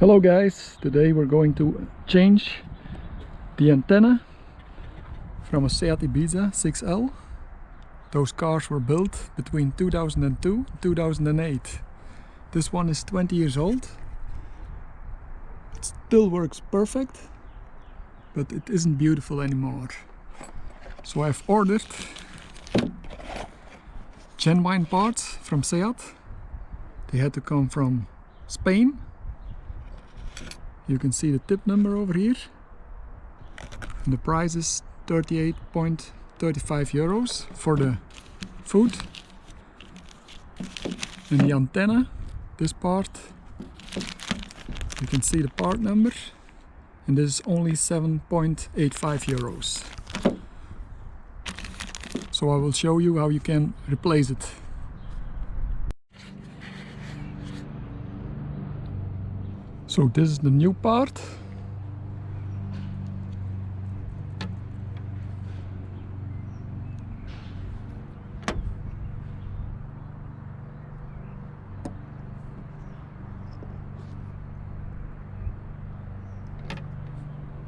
Hello guys, today we're going to change the antenna from a Seat Ibiza 6L. Those cars were built between 2002 and 2008. This one is 20 years old. It still works perfect, but it isn't beautiful anymore. So I've ordered genuine parts from Seat. They had to come from Spain. You can see the tip number over here. And the price is 38.35 euros for the food. And the antenna, this part, you can see the part number. And this is only 7.85 euros. So I will show you how you can replace it. So this is the new part.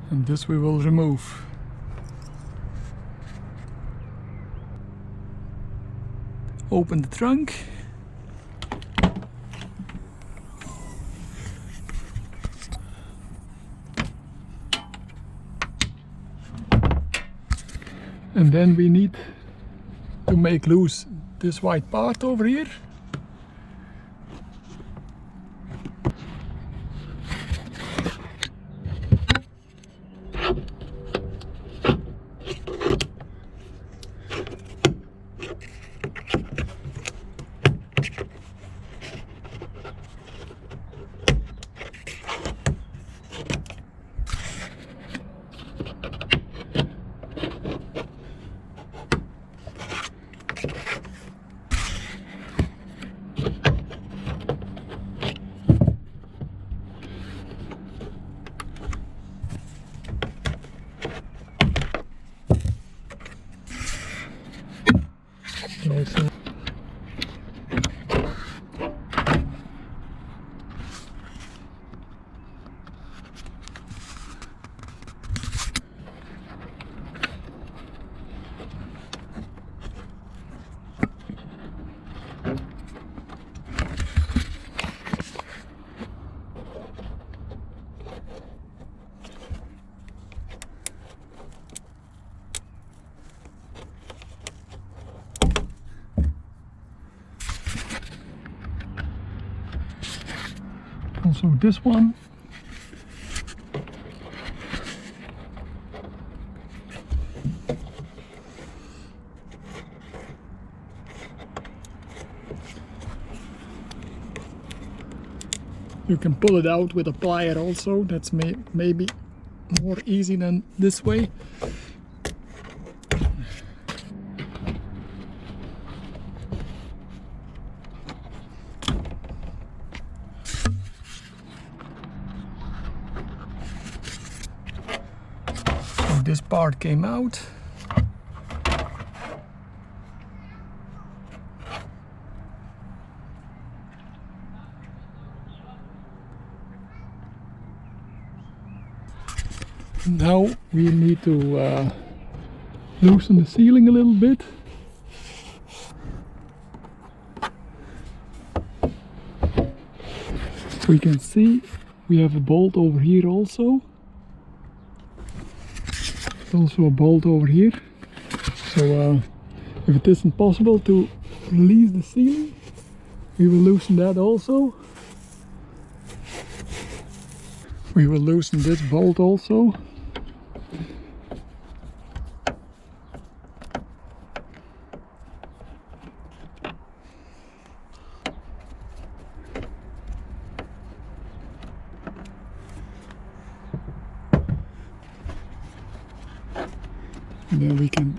And this we will remove. Open the trunk. And then we need to make loose this white part over here. Also. Also this one. You can pull it out with a plier also. That's maybe more easy than this way. This part came out. Now we need to loosen the sealing a little bit. We can see we have a bolt over here also. Also a bolt over here, so if it isn't possible to release the sealing, we will loosen that also. We will loosen this bolt also. And then we can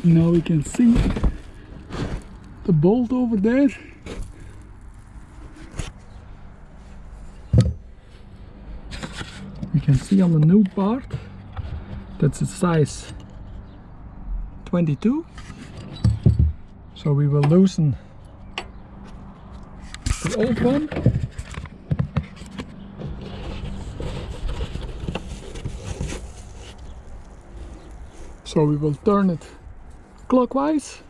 Now we can see the bolt over there. You can see on the new part that's a size 22. So we will loosen the old one. So we will turn it clockwise.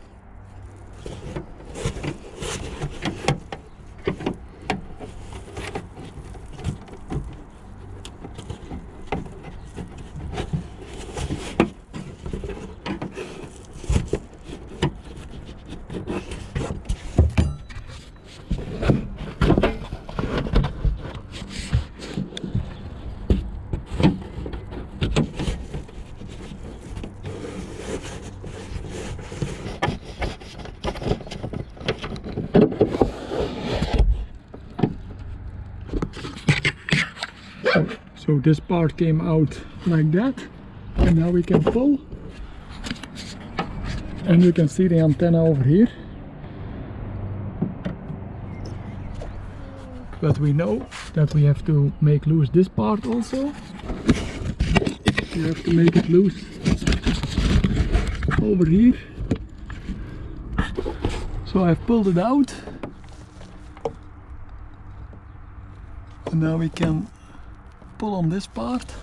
So this part came out like that, and now we can pull, and you can see the antenna over here. But we know that we have to make loose this part also. You have to make it loose over here. So I've pulled it out, and now we can pull on this part,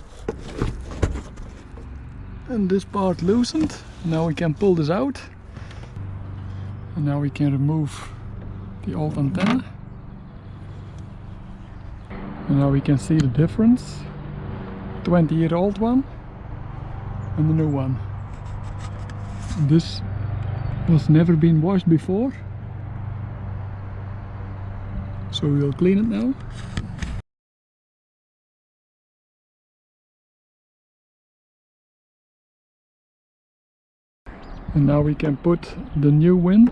and this part loosened. Now we can pull this out, and now we can remove the old antenna, and now we can see the difference, 20-year-old one and the new one. This was never been washed before, so we will clean it now. And now we can put the new win.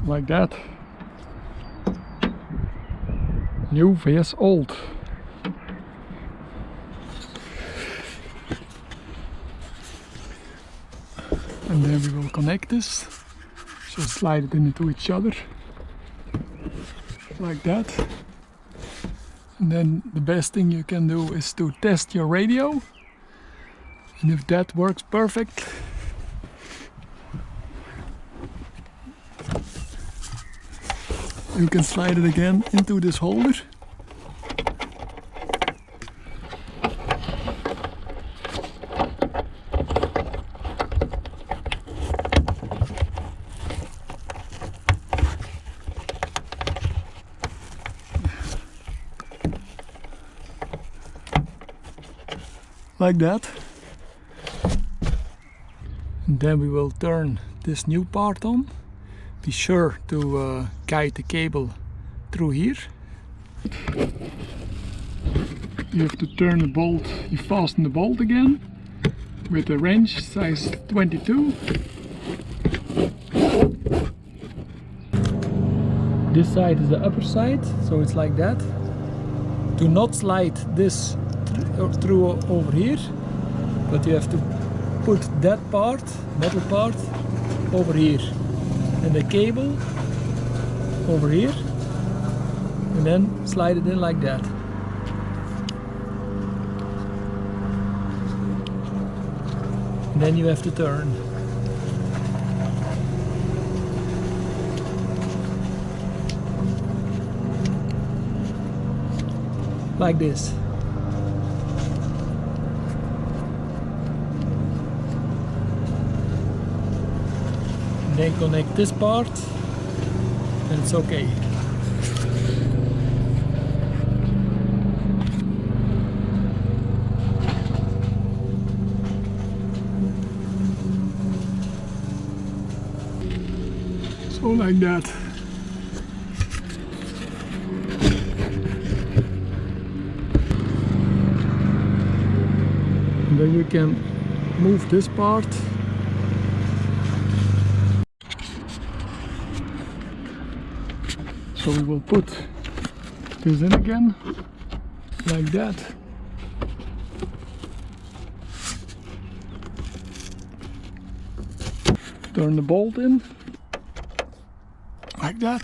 Like that. New vs old. And then we will connect this. So slide it into each other, like that. And then the best thing you can do is to test your radio. And if that works perfect, you can slide it again into this holder. Like that. And then we will turn this new part on. Be sure to guide the cable through here. You have to turn the bolt, you fasten the bolt again with a wrench size 22. This side is the upper side, so it's like that. Do not slide this through over here, but you have to put that part, metal part, over here, and the cable over here, and then slide it in like that. And then you have to turn. Like this. Then connect this part and it's okay. So like that. And then you can move this part. So we will put this in again, like that. Turn the bolt in, like that.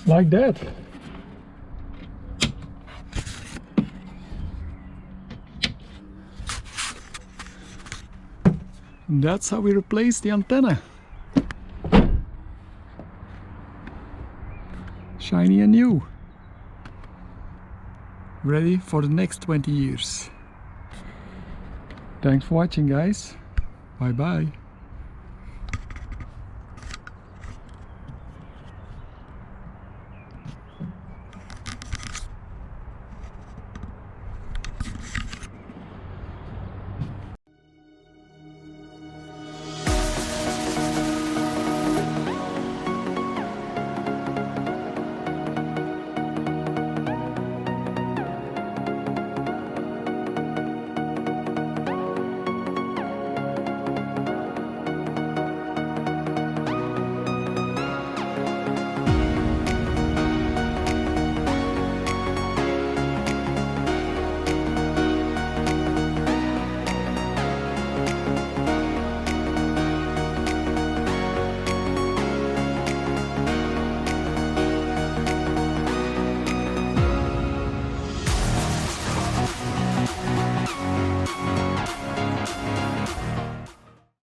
Like that. And that's how we replace the antenna. Shiny and new. Ready for the next 20 years. Thanks for watching, guys. Bye bye.